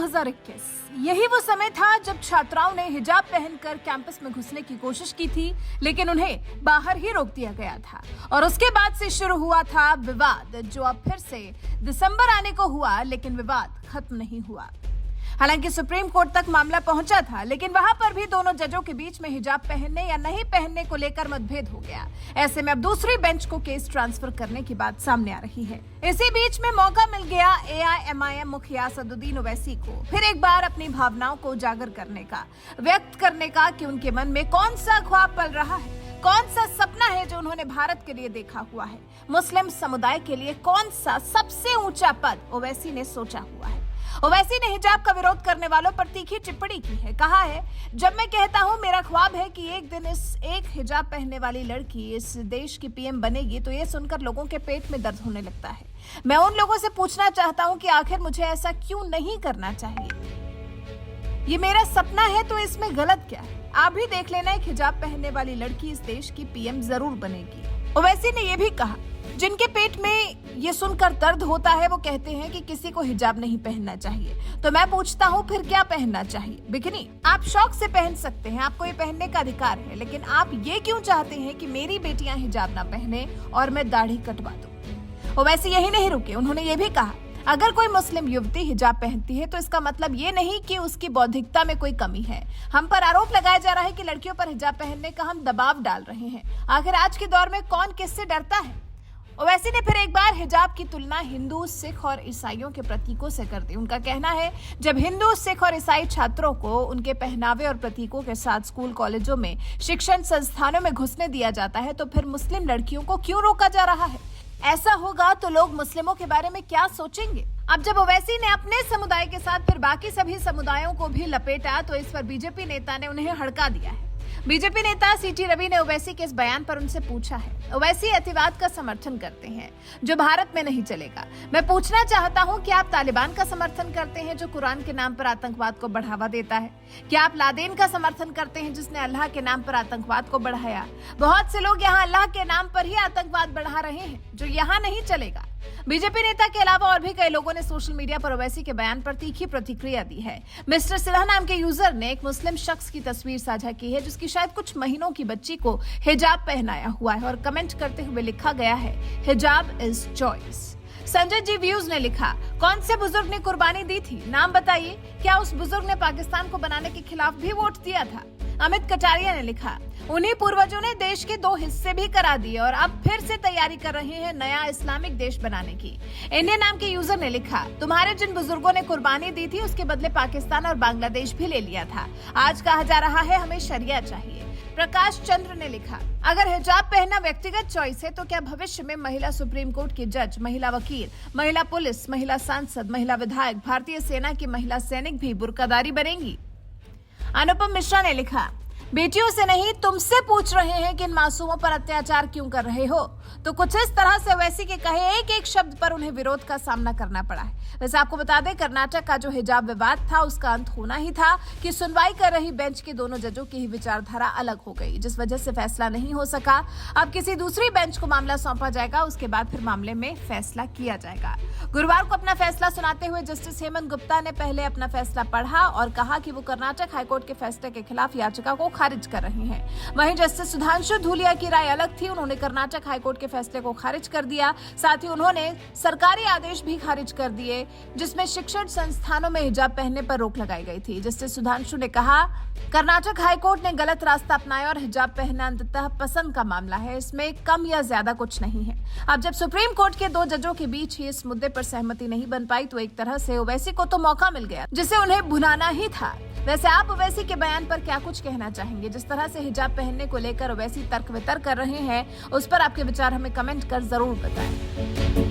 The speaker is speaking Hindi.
2021 यही वो समय था जब छात्राओं ने हिजाब पहनकर कैंपस में घुसने की कोशिश की थी, लेकिन उन्हें बाहर ही रोक दिया गया था। और उसके बाद से शुरू हुआ था विवाद, जो अब फिर से दिसंबर आने को हुआ, लेकिन विवाद खत्म नहीं हुआ। हालांकि सुप्रीम कोर्ट तक मामला पहुंचा था, लेकिन वहां पर भी दोनों जजों के बीच में हिजाब पहनने या नहीं पहनने को लेकर मतभेद हो गया। ऐसे में अब दूसरी बेंच को केस ट्रांसफर करने की बात सामने आ रही है। इसी बीच में मौका मिल गया AIMIM मुखिया असदुद्दीन ओवैसी को फिर एक बार अपनी भावनाओं को उजागर करने का, व्यक्त करने का कि उनके मन में कौन सा ख्वाब पल रहा है, कौन सा सपना है जो उन्होंने भारत के लिए देखा हुआ है। मुस्लिम समुदाय के लिए कौन सा सबसे ऊंचा पद ओवैसी ने सोचा हुआ है। ओवैसी ने हिजाब का विरोध करने वालों पर तीखी टिप्पणी की है। कहा है, जब मैं कहता हूं मेरा ख्वाब है कि एक दिन इस एक हिजाब पहनने वाली लड़की इस देश की PM बनेगी, तो ये सुनकर लोगों के पेट में दर्द होने लगता है। मैं उन लोगों से पूछना चाहता हूं कि आखिर मुझे ऐसा क्यों नहीं करना चाहिए। ये मेरा सपना है, तो इसमें गलत क्या है। आप भी देख लेना, एक हिजाब पहनने वाली लड़की इस देश की PM जरूर बनेगी। ओवैसी ने यह भी कहा, जिनके पेट में ये सुनकर दर्द होता है वो कहते हैं कि किसी को हिजाब नहीं पहनना चाहिए, तो मैं पूछता हूँ फिर क्या पहनना चाहिए। बिकिनी आप शौक से पहन सकते हैं, आपको ये पहनने का अधिकार है, लेकिन आप ये क्यों चाहते हैं कि मेरी बेटियां हिजाब ना पहने और मैं दाढ़ी कटवा दूं। ओवैसी यही नहीं रुके, उन्होंने ये भी कहा, अगर कोई मुस्लिम युवती हिजाब पहनती है तो इसका मतलब ये नहीं कि उसकी बौद्धिकता में कोई कमी है। हम पर आरोप लगाया जा रहा है कि लड़कियों पर हिजाब पहनने का हम दबाव डाल रहे हैं। आखिर आज के दौर में कौन किससे डरता है। ओवैसी ने फिर एक बार हिजाब की तुलना हिंदू, सिख और ईसाइयों के प्रतीकों से कर दी। उनका कहना है, जब हिंदू, सिख और ईसाई छात्रों को उनके पहनावे और प्रतीकों के साथ स्कूल कॉलेजों में, शिक्षण संस्थानों में घुसने दिया जाता है, तो फिर मुस्लिम लड़कियों को क्यों रोका जा रहा है। ऐसा होगा तो लोग मुस्लिमों के बारे में क्या सोचेंगे। अब जब ओवैसी ने अपने समुदाय के साथ फिर बाकी सभी समुदायों को भी लपेटा, तो इस पर बीजेपी नेता ने उन्हें हड़का दिया है। बीजेपी नेता CT रवि ने ओवैसी के इस बयान पर उनसे पूछा है, ओवैसी अतिवाद का समर्थन करते हैं जो भारत में नहीं चलेगा। मैं पूछना चाहता हूं कि आप तालिबान का समर्थन करते हैं जो कुरान के नाम पर आतंकवाद को बढ़ावा देता है। क्या आप लादेन का समर्थन करते हैं जिसने अल्लाह के नाम पर आतंकवाद को बढ़ाया। बहुत से लोग यहाँ अल्लाह के नाम पर ही आतंकवाद बढ़ा रहे हैं, जो यहाँ नहीं चलेगा। बीजेपी नेता के अलावा और भी कई लोगों ने सोशल मीडिया पर ओवैसी के बयान पर तीखी प्रतिक्रिया दी है। मिस्टर सिन्हा नाम के यूजर ने एक मुस्लिम शख्स की तस्वीर साझा की है, जिसकी शायद कुछ महीनों की बच्ची को हिजाब पहनाया हुआ है, और कमेंट करते हुए लिखा गया है, hijab is choice. Sanjay ji views ने लिखा, कौन से बुजुर्ग ने कुर्बानी दी थी, नाम बताइए। क्या उस बुजुर्ग ने पाकिस्तान को बनाने के खिलाफ भी वोट दिया था। अमित कटारिया ने लिखा, उन्हीं पूर्वजों ने देश के 2 हिस्से भी करा दिए और अब फिर से तैयारी कर रहे हैं नया इस्लामिक देश बनाने की। इंडियन नाम के यूजर ने लिखा, तुम्हारे जिन बुजुर्गों ने कुर्बानी दी थी उसके बदले पाकिस्तान और बांग्लादेश भी ले लिया था। आज कहा जा रहा है हमें शरिया चाहिए। प्रकाश चंद्र ने लिखा, अगर हिजाब पहनना व्यक्तिगत चॉइस है तो क्या भविष्य में महिला सुप्रीम कोर्ट की जज, महिला वकील, महिला पुलिस, महिला सांसद, महिला विधायक, भारतीय सेना की महिला सैनिक भी बुर्कादारी बनेंगी। अनुपम मिश्रा ने लिखा, बेटियों से नहीं तुमसे पूछ रहे हैं कि इन मासूमों पर अत्याचार क्यों कर रहे हो। तो कुछ इस तरह से ओवैसी के कहे एक एक शब्द पर उन्हें विरोध का सामना करना पड़ा है। वैसे आपको बता दें, कर्नाटक का जो हिजाब विवाद था उसका अंत होना ही था कि सुनवाई कर रही बेंच के दोनों जजों की ही विचारधारा अलग हो गई, जिस वजह से फैसला नहीं हो सका। अब किसी दूसरी बेंच को मामला सौंपा जाएगा, उसके बाद फिर मामले में फैसला किया जाएगा। गुरुवार को अपना फैसला सुनाते हुए जस्टिस हेमंत गुप्ता ने पहले अपना फैसला पढ़ा और कहा कि वो कर्नाटक हाईकोर्ट के फैसले के खिलाफ याचिका को खारिज कर रहे हैं। वहीं जस्टिस सुधांशु धूलिया की राय अलग थी, उन्होंने कर्नाटक हाईकोर्ट के फैसले को खारिज कर दिया। साथ ही उन्होंने सरकारी आदेश भी खारिज कर दिए जिसमें शिक्षण संस्थानों में हिजाब पहनने पर रोक लगाई गई थी। जस्टिस सुधांशु ने कहा, कर्नाटक हाईकोर्ट ने गलत रास्ता अपनाया और हिजाब पहनना अंततः पसंद का मामला है, इसमें कम या ज्यादा कुछ नहीं है। अब जब सुप्रीम कोर्ट के 2 जजों के बीच ही इस मुद्दे पर सहमति नहीं बन पाई, तो एक तरह से ओवैसी को तो मौका मिल गया जिसे उन्हें भुनाना ही था। वैसे आप ओवैसी के बयान पर क्या कुछ कहना चाहेंगे। जिस तरह से हिजाब पहनने को लेकर ओवैसी तर्क वितर्क कर रहे हैं, उस पर आपके विचार हमें कमेंट कर जरूर बताएं।